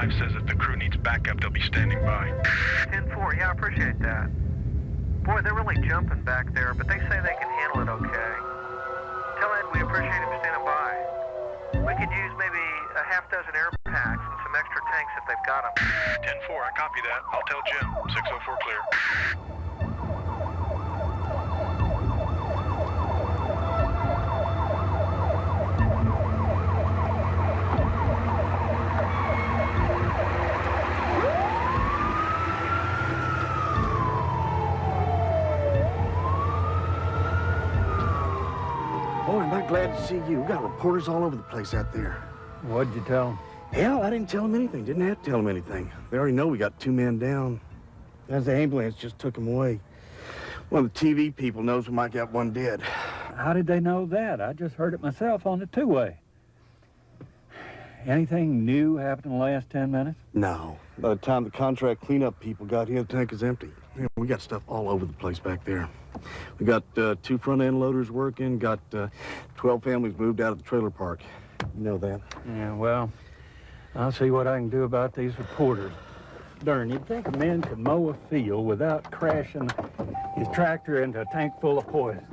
5 says if the crew needs backup, they'll be standing by. 10-4, yeah, I appreciate that. Boy, they're really jumping back there, but they say they can handle it okay. Tell Ed we appreciate him standing by. We could use maybe a half dozen air packs and some extra tanks if they've got them. 10-4, I copy that. I'll tell Jim. 604 clear. Boy, am I glad to see you. We got reporters all over the place out there. What'd you tell them? Hell, I didn't tell them anything. Didn't have to tell them anything. They already know we got 2 men down. As the ambulance just took them away. One of the TV people knows we might got 1 dead. How did they know that? I just heard it myself on the two-way. Anything new happened in the last 10 minutes? No. By the time the contract cleanup people got here, the tank is empty. You know, we got stuff all over the place back there. We got 2 front-end loaders working, got 12 families moved out of the trailer park. You know that. Yeah, well, I'll see what I can do about these reporters. Darn, you'd think a man could mow a field without crashing his tractor into a tank full of poison.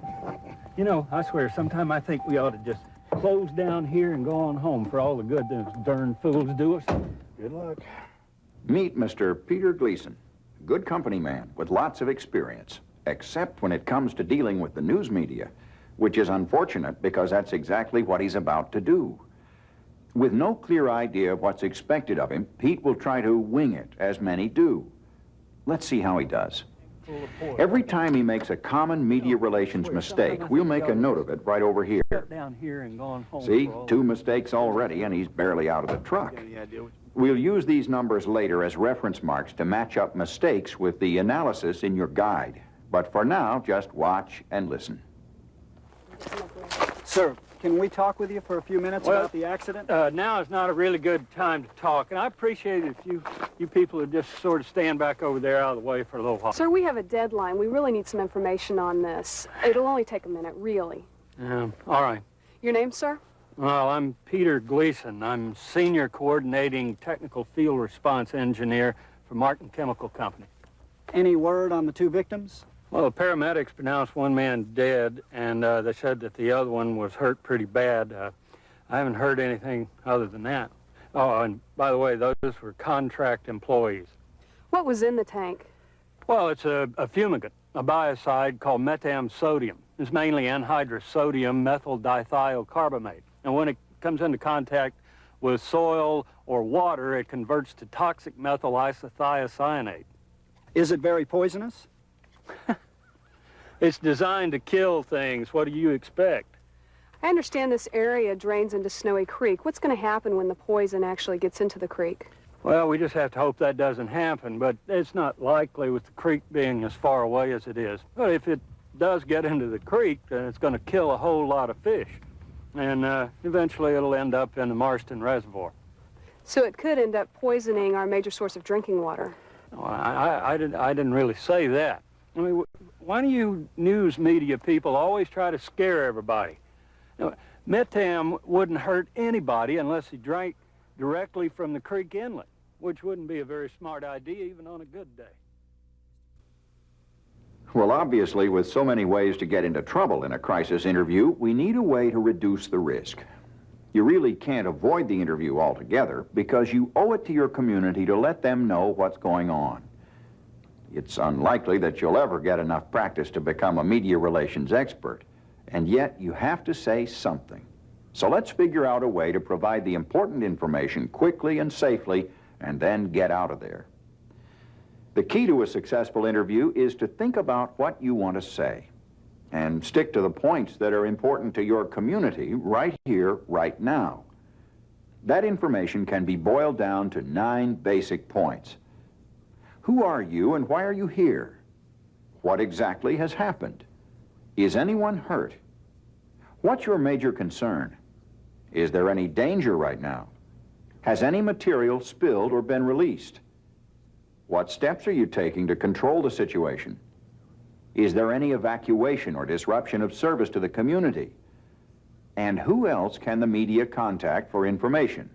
You know, I swear, sometime I think we ought to just close down here and go on home for all the good those darn fools do us. Good luck. Meet Mr. Peter Gleason, good company man with lots of experience, except when it comes to dealing with the news media, which is unfortunate because that's exactly what he's about to do. With no clear idea of what's expected of him, Pete will try to wing it, as many do. Let's see how he does. Every time he makes a common media relations mistake, we'll make a note of it right over here. See, 2 mistakes already, and he's barely out of the truck. We'll use these numbers later as reference marks to match up mistakes with the analysis in your guide. But for now, just watch and listen. Sir, can we talk with you for a few minutes about the accident? Now is not a really good time to talk, and I appreciate it if you people would just sort of stand back over there out of the way for a little while. Sir, we have a deadline. We really need some information on this. It'll only take a minute, really. All right. Your name, sir? Well, I'm Peter Gleason. I'm Senior Coordinating Technical Field Response Engineer for Martin Chemical Company. Any word on the 2 victims? Well, the paramedics pronounced 1 man dead, and they said that the other one was hurt pretty bad. I haven't heard anything other than that. Oh, and by the way, those were contract employees. What was in the tank? Well, it's a fumigant, a biocide called metam sodium. It's mainly anhydrous sodium methyl dithiocarbamate. And when it comes into contact with soil or water, it converts to toxic methyl isothiocyanate. Is it very poisonous? It's designed to kill things. What do you expect? I understand this area drains into Snowy Creek. What's going to happen when the poison actually gets into the creek? Well, we just have to hope that doesn't happen, but it's not likely with the creek being as far away as it is. But if it does get into the creek, then it's going to kill a whole lot of fish. And eventually it'll end up in the Marston Reservoir. So it could end up poisoning our major source of drinking water. Well, I didn't really say that. I mean, why do you news media people always try to scare everybody? You know, metam wouldn't hurt anybody unless he drank directly from the creek inlet, which wouldn't be a very smart idea even on a good day. Well, obviously, with so many ways to get into trouble in a crisis interview, we need a way to reduce the risk. You really can't avoid the interview altogether because you owe it to your community to let them know what's going on. It's unlikely that you'll ever get enough practice to become a media relations expert, and yet you have to say something. So let's figure out a way to provide the important information quickly and safely, and then get out of there. The key to a successful interview is to think about what you want to say and stick to the points that are important to your community right here, right now. That information can be boiled down to 9 basic points. Who are you and why are you here? What exactly has happened? Is anyone hurt? What's your major concern? Is there any danger right now? Has any material spilled or been released? What steps are you taking to control the situation? Is there any evacuation or disruption of service to the community? And who else can the media contact for information?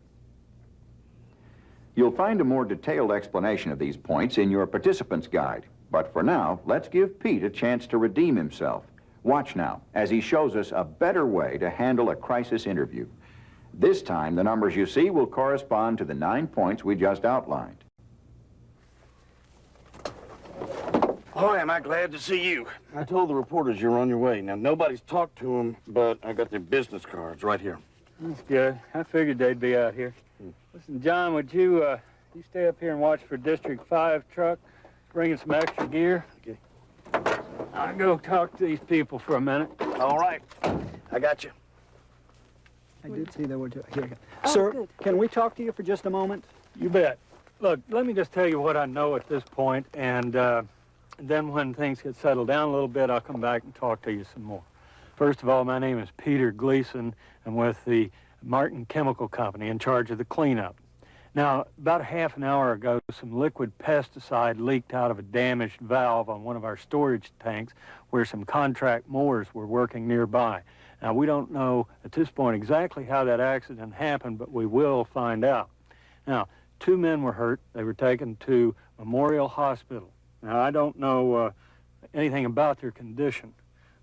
You'll find a more detailed explanation of these points in your participant's guide. But for now, let's give Pete a chance to redeem himself. Watch now as he shows us a better way to handle a crisis interview. This time, the numbers you see will correspond to the 9 points we just outlined. Boy, am I glad to see you. I told the reporters you're on your way. Now, nobody's talked to them, but I got their business cards right here. That's good. I figured they'd be out here. Listen, John, would you stay up here and watch for District 5 truck, bringing some extra gear? Okay. I'll go talk to these people for a minute. All right. I got you. I did see there were two. Here you go. Oh, Sir, good. can we talk to you for just a moment? You bet. Look, let me just tell you what I know at this point, and then when things get settled down a little bit, I'll come back and talk to you some more. First of all, my name is Peter Gleason. I'm with the Martin Chemical Company in charge of the cleanup. Now, about a half an hour ago, some liquid pesticide leaked out of a damaged valve on one of our storage tanks where some contract mowers were working nearby. Now, we don't know at this point exactly how that accident happened, but we will find out. Now, 2 men were hurt. They were taken to Memorial Hospital. Now, I don't know anything about their condition.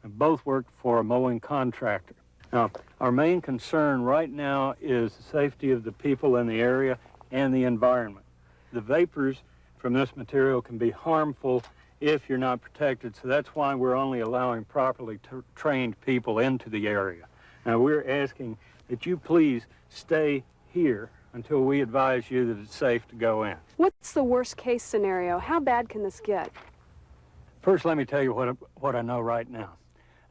They both worked for a mowing contractor. Now, our main concern right now is the safety of the people in the area and the environment. The vapors from this material can be harmful if you're not protected, so that's why we're only allowing properly trained people into the area. Now, we're asking that you please stay here until we advise you that it's safe to go in. What's the worst case scenario? How bad can this get? First, let me tell you what I know right now.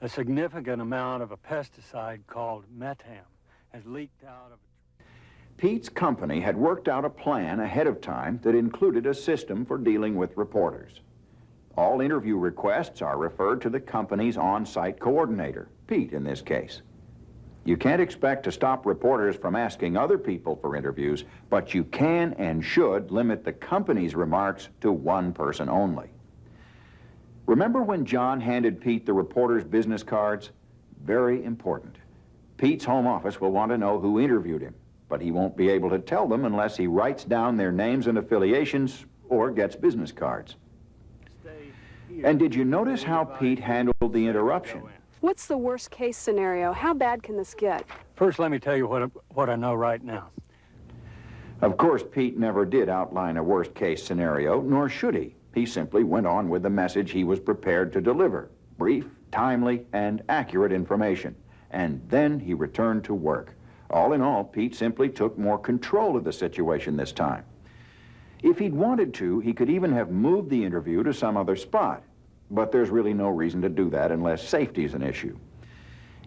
A significant amount of a pesticide called metam has leaked out of... Pete's company had worked out a plan ahead of time that included a system for dealing with reporters. All interview requests are referred to the company's on-site coordinator, Pete in this case. You can't expect to stop reporters from asking other people for interviews, but you can and should limit the company's remarks to one person only. Remember when John handed Pete the reporter's business cards? Very important. Pete's home office will want to know who interviewed him, but he won't be able to tell them unless he writes down their names and affiliations or gets business cards. And did you notice how Pete handled the interruption? What's the worst case scenario? How bad can this get? First, let me tell you what I know right now. Of course, Pete never did outline a worst-case scenario, nor should he. He simply went on with the message he was prepared to deliver. Brief, timely, and accurate information. And then he returned to work. All in all, Pete simply took more control of the situation this time. If he'd wanted to, he could even have moved the interview to some other spot. But there's really no reason to do that unless safety is an issue.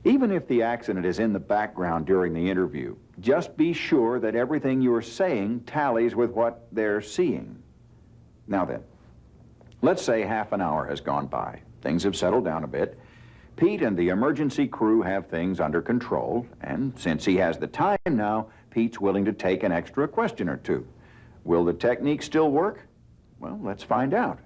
Even if the accident is in the background during the interview, just be sure that everything you're saying tallies with what they're seeing. Now then, let's say half an hour has gone by. Things have settled down a bit. Pete and the emergency crew have things under control, and since he has the time now, Pete's willing to take an extra question or two. Will the technique still work? Well, let's find out.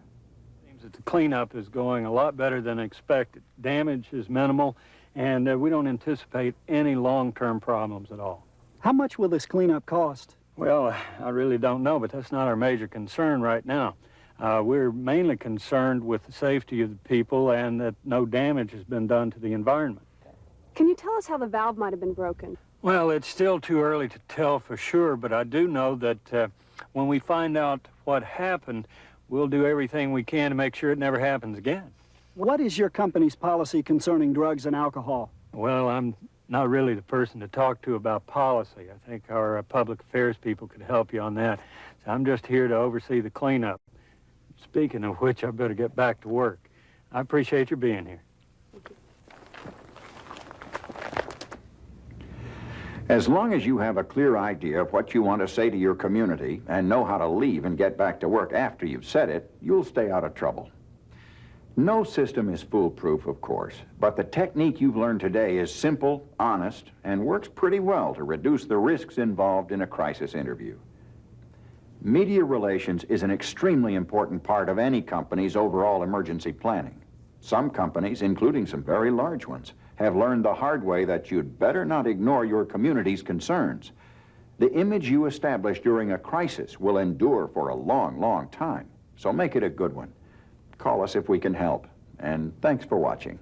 Seems that the cleanup is going a lot better than expected. Damage is minimal, and we don't anticipate any long-term problems at all. How much will this cleanup cost? Well, I really don't know, but that's not our major concern right now. We're mainly concerned with the safety of the people and that no damage has been done to the environment. Can you tell us how the valve might have been broken? Well, it's still too early to tell for sure, but I do know that when we find out what happened, we'll do everything we can to make sure it never happens again. What is your company's policy concerning drugs and alcohol? Well, I'm not really the person to talk to about policy. I think our public affairs people could help you on that. So I'm just here to oversee the cleanup. Speaking of which, I better get back to work. I appreciate your being here. As long as you have a clear idea of what you want to say to your community and know how to leave and get back to work after you've said it, you'll stay out of trouble. No system is foolproof, of course, but the technique you've learned today is simple, honest, and works pretty well to reduce the risks involved in a crisis interview. Media relations is an extremely important part of any company's overall emergency planning. Some companies, including some very large ones, have learned the hard way that you'd better not ignore your community's concerns. The image you establish during a crisis will endure for a long, long time. So make it a good one. Call us if we can help. And thanks for watching.